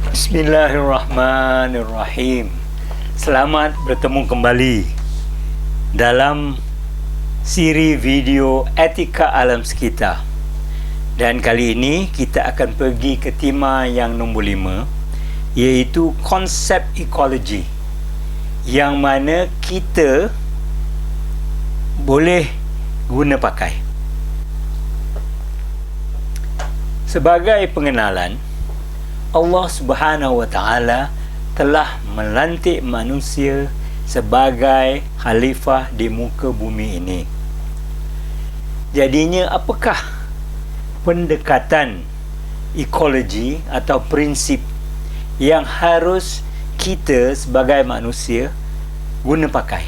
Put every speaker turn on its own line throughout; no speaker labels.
Bismillahirrahmanirrahim. Selamat bertemu kembali dalam siri video Etika Alam Sekitar. Dan kali ini kita akan pergi ke tema yang nombor 5, iaitu konsep ekologi, yang mana kita boleh guna pakai. Sebagai pengenalan, Allah Subhanahu wa Ta'ala telah melantik manusia sebagai khalifah di muka bumi ini. Jadinya, apakah pendekatan ekologi atau prinsip yang harus kita sebagai manusia guna pakai?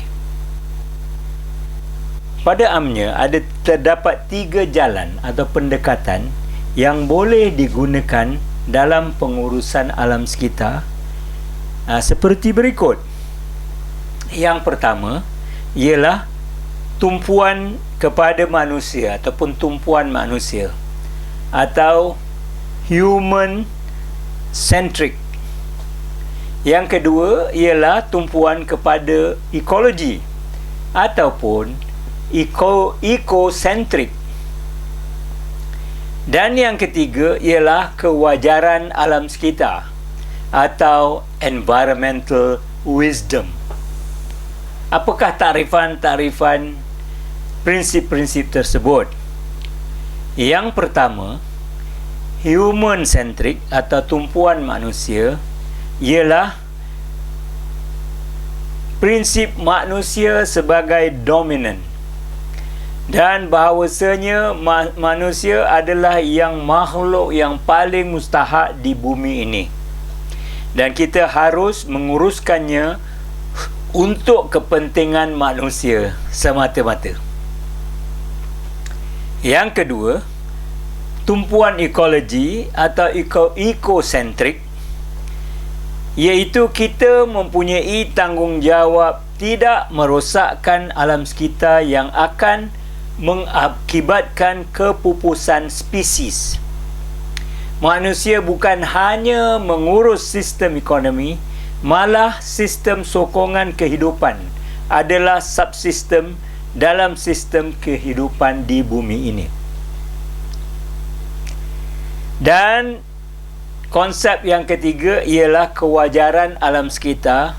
Pada amnya, terdapat 3 jalan atau pendekatan yang boleh digunakan dalam pengurusan alam sekitar, seperti berikut. Yang pertama ialah tumpuan kepada manusia ataupun tumpuan manusia atau human centric. Yang kedua ialah tumpuan kepada ekologi ataupun ecocentric. Dan yang ketiga ialah kewajaran alam sekitar atau environmental wisdom. Apakah tarifan prinsip-prinsip tersebut? Yang pertama, human centric atau tumpuan manusia ialah prinsip manusia sebagai dominan, dan bahawasanya manusia adalah yang makhluk yang paling mustahak di bumi ini, dan kita harus menguruskannya untuk kepentingan manusia semata-mata. Yang kedua, tumpuan ekologi atau ecocentric, iaitu kita mempunyai tanggungjawab tidak merosakkan alam sekitar yang akan mengakibatkan kepupusan spesies. Manusia bukan hanya mengurus sistem ekonomi, malah sistem sokongan kehidupan adalah subsistem dalam sistem kehidupan di bumi ini. Dan konsep yang ketiga ialah kewajaran alam sekitar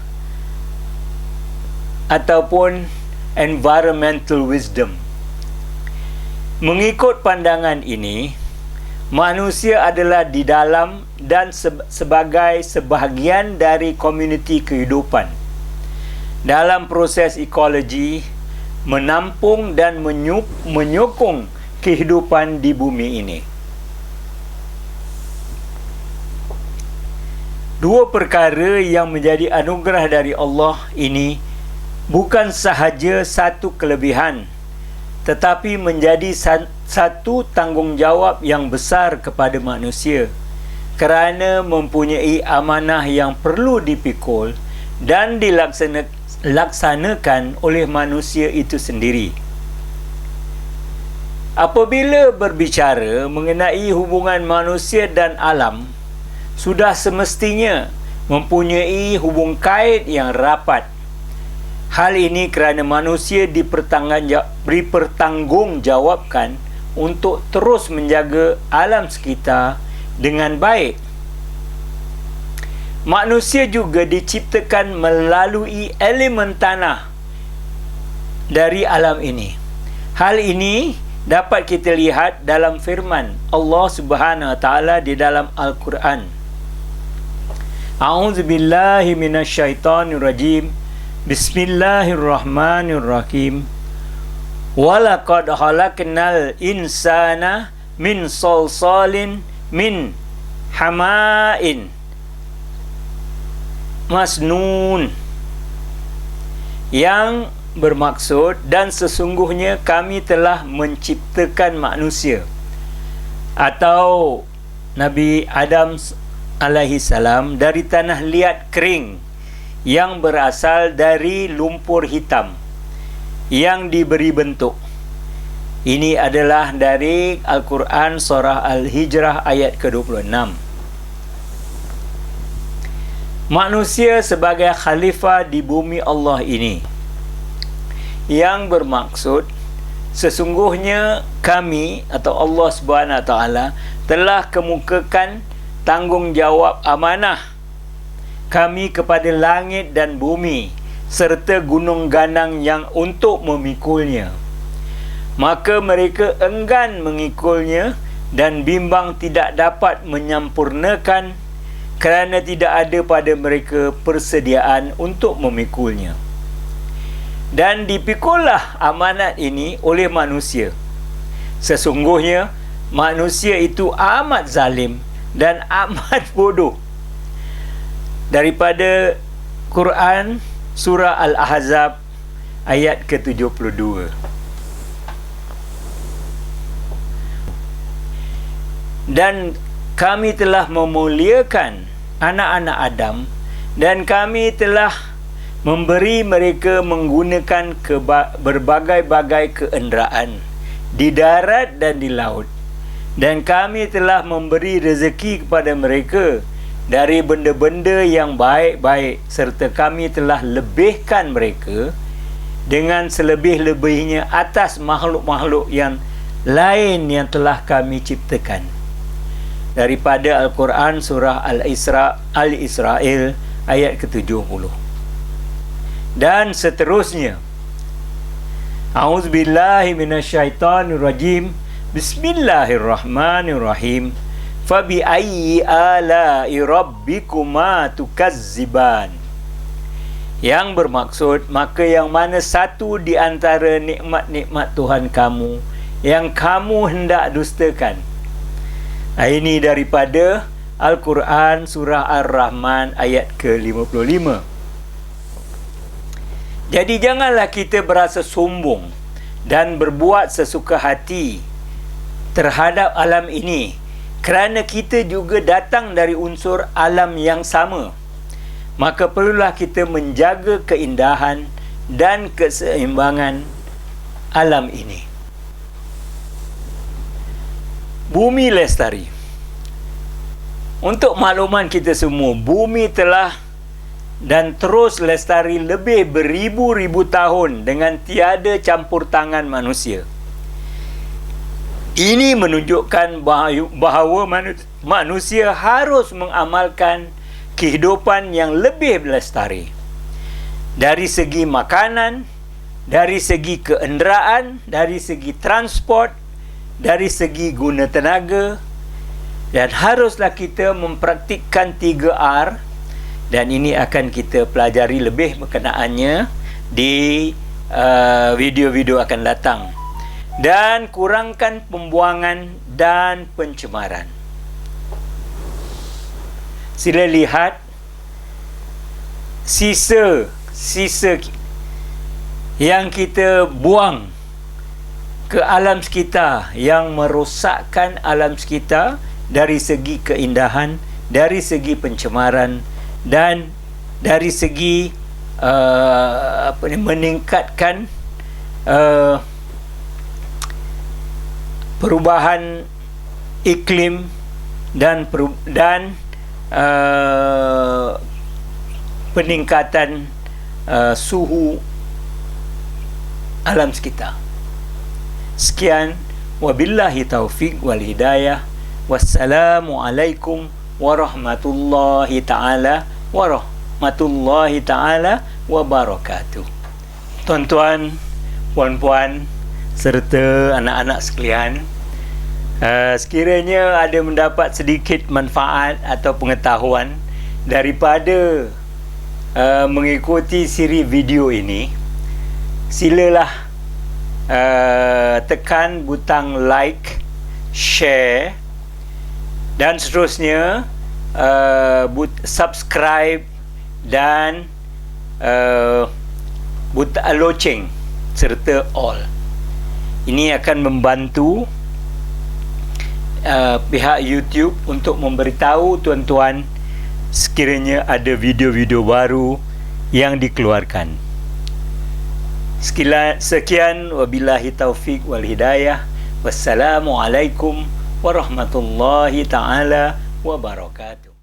ataupun environmental wisdom. Mengikut pandangan ini, manusia adalah di dalam dan sebagai sebahagian dari komuniti kehidupan. Dalam proses ekologi, menampung dan menyokong kehidupan di bumi ini. Dua perkara yang menjadi anugerah dari Allah ini bukan sahaja satu kelebihan, tetapi menjadi satu tanggungjawab yang besar kepada manusia, kerana mempunyai amanah yang perlu dipikul dan dilaksanakan oleh manusia itu sendiri. Apabila berbicara mengenai hubungan manusia dan alam, sudah semestinya mempunyai hubung kait yang rapat. Hal ini kerana manusia dipertanggungjawabkan untuk terus menjaga alam sekitar dengan baik. Manusia juga diciptakan melalui elemen tanah dari alam ini. Hal ini dapat kita lihat dalam firman Allah Subhanahu wa Ta'ala di dalam Al-Quran. A'udzubillahi minasyaitonirrajim. Bismillahirrahmanirrahim. Walaqad khalaqnal insana min salsalin min hama'in masnun. Yang bermaksud, dan sesungguhnya kami telah menciptakan manusia atau Nabi Adam alaihi salam dari tanah liat kering yang berasal dari lumpur hitam yang diberi bentuk. Ini adalah dari Al-Quran surah Al-Hijrah ayat ke-26. manusia sebagai khalifah di bumi Allah ini, yang bermaksud sesungguhnya kami atau Allah Subhanahu Wa Taala telah kemukakan tanggungjawab amanah kami kepada langit dan bumi serta gunung ganang yang untuk memikulnya. Maka mereka enggan mengikulnya dan bimbang tidak dapat menyampurnakan kerana tidak ada pada mereka persediaan untuk memikulnya. Dan dipikullah amanat ini oleh manusia. Sesungguhnya manusia itu amat zalim dan amat bodoh. Daripada Quran surah Al-Ahzab ayat ke-72. Dan kami telah memuliakan anak-anak Adam, dan kami telah memberi mereka menggunakan berbagai-bagai keenderaan di darat dan di laut. Dan kami telah memberi rezeki kepada mereka dari benda-benda yang baik-baik, serta kami telah lebihkan mereka dengan selebih-lebihnya atas makhluk-makhluk yang lain yang telah kami ciptakan. Daripada Al-Quran surah Al-Israel ayat ke-70. Dan seterusnya, A'udzubillahi minasyaitonirrajim. Bismillahirrahmanirrahim. Fabi ayyi ala'i rabbikuma tukazziban. Yang bermaksud, maka yang mana satu di antara nikmat-nikmat Tuhan kamu yang kamu hendak dustakan. Ini daripada Al-Quran surah Ar-Rahman ayat ke-55. Jadi janganlah kita berasa sombong dan berbuat sesuka hati terhadap alam ini, kerana kita juga datang dari unsur alam yang sama. Maka perlulah kita menjaga keindahan dan keseimbangan alam ini. Bumi lestari. Untuk makluman kita semua, bumi telah dan terus lestari lebih beribu-ribu tahun dengan tiada campur tangan manusia. Ini menunjukkan bahawa manusia harus mengamalkan kehidupan yang lebih lestari. Dari segi makanan, dari segi keenderaan, dari segi transport, dari segi guna tenaga, dan haruslah kita mempraktikkan 3R, dan ini akan kita pelajari lebih berkenaannya di video-video akan datang. Dan kurangkan pembuangan dan pencemaran. Sila lihat sisa yang kita buang ke alam sekitar, yang merosakkan alam sekitar dari segi keindahan, dari segi pencemaran, dan dari segi meningkatkan perubahan iklim dan peningkatan suhu alam sekitar. Sekian, wabillahi taufiq wal hidayah. Wassalamualaikum warahmatullahi taala wabarakatuh. Tuan-tuan, puan-puan serta anak-anak sekalian, sekiranya ada mendapat sedikit manfaat atau pengetahuan daripada mengikuti siri video ini, silalah tekan butang like, share, dan seterusnya subscribe dan butang loceng serta all. Ini akan membantu pihak YouTube untuk memberitahu tuan-tuan sekiranya ada video-video baru yang dikeluarkan. Sekian, wabillahi taufiq wal hidayah. Wassalamualaikum warahmatullahi taala wabarakatuh.